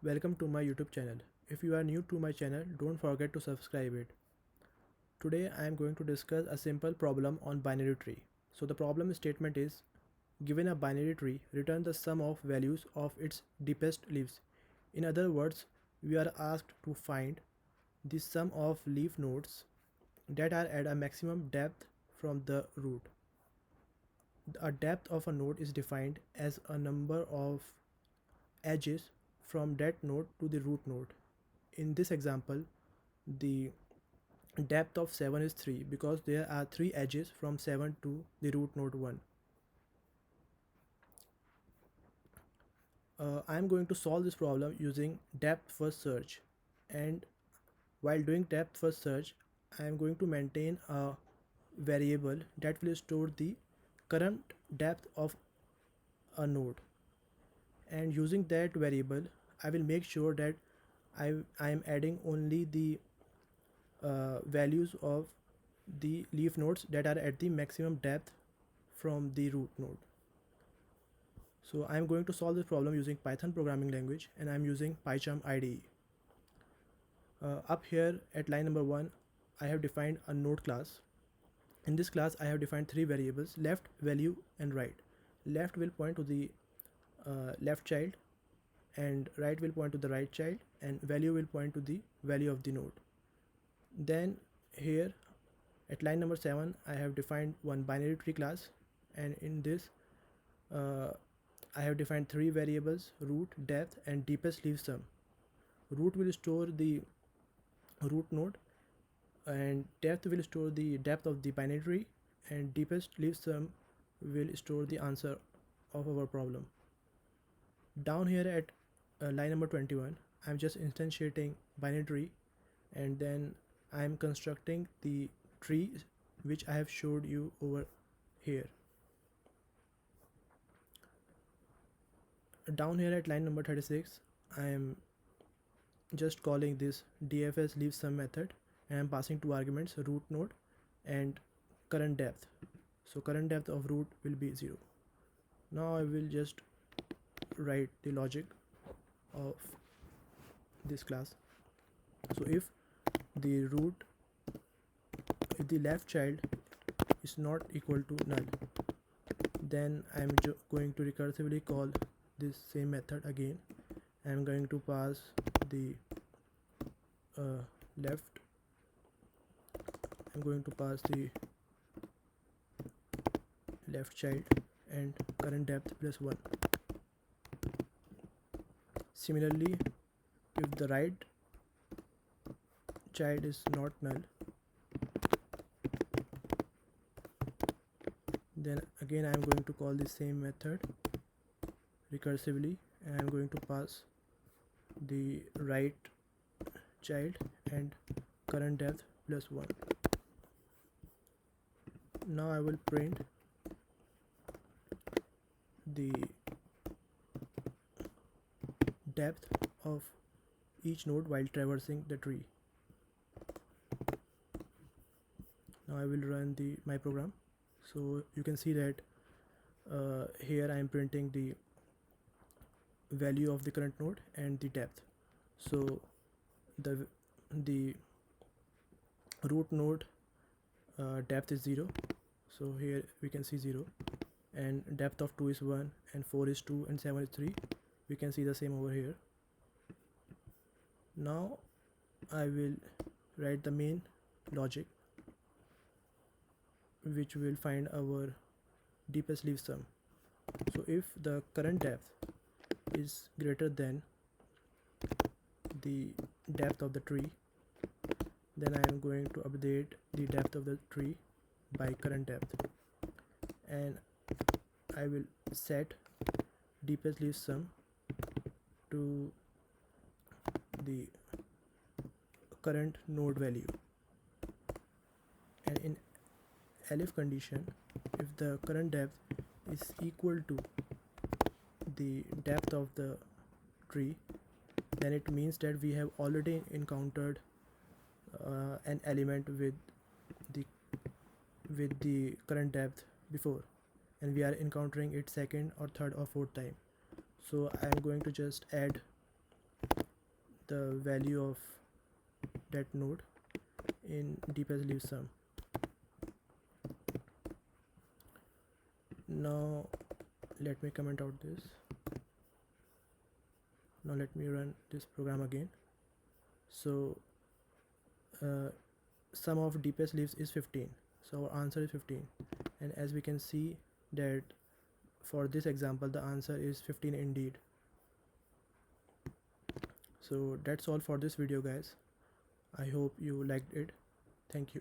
Welcome to my YouTube channel. If you are new to my channel, don't forget to subscribe it. Today I am going to discuss a simple problem on binary tree. So the problem statement is, given a binary tree, return the sum of values of its deepest leaves. In other words, we are asked to find the sum of leaf nodes that are at a maximum depth from the root. A depth of a node is defined as a number of edges from that node to the root node. In this example, the depth of 7 is 3 because there are 3 edges from 7 to the root node 1. I am going to solve this problem using depth first search, and while doing depth first search I am going to maintain a variable that will store the current depth of a node, and using that variable I will make sure that I am adding only the values of the leaf nodes that are at the maximum depth from the root node. So I am going to solve this problem using Python programming language, and I am using PyCharm IDE. Up here at line number 1, I have defined a node class. In this class I have defined 3 variables: left, value and right. Left will point to the left child, and right will point to the right child, and value will point to the value of the node. Then here at line number 7 I have defined one binary tree class, and in this I have defined 3 variables: root, depth and deepest leaf sum. Root will store the root node, and depth will store the depth of the binary tree, and deepest leaf sum will store the answer of our problem. Down here at line number 21 I'm just instantiating binary tree, and then I am constructing the tree which I have showed you over here. Down here at line number 36 I am just calling this DFS leave sum method, and I am passing 2 arguments: root node and current depth. So current depth of root will be 0. Now I will just write the logic of this class. So if the left child is not equal to null, then I am going to recursively call this same method again. I am going to pass the left, I'm going to pass the left child and current depth plus 1. Similarly, if the right child is not null, then again I am going to call the same method recursively, and I am going to pass the right child and current depth plus 1. Now I will print the depth of each node while traversing the tree. Now I will run my program. So you can see that here I am printing the value of the current node and the depth. So the root node depth is 0, so here we can see 0, and depth of 2 is 1, and 4 is 2, and 7 is 3. We can see the same over here. Now I will write the main logic which will find our deepest leaf sum. So if the current depth is greater than the depth of the tree, then I am going to update the depth of the tree by current depth, and I will set deepest leaf sum to the current node value. And in elif condition, if the current depth is equal to the depth of the tree, then it means that we have already encountered an element with the current depth before, and we are encountering it second or third or fourth time. So I am going to just add the value of that node in deepest leaf sum. Now let me comment out this. Now let me run this program again. So sum of deepest leaves is 15, so our answer is 15. And as we can see that for this example the answer is 15 indeed. So that's all for this video guys. I hope you liked it. Thank you.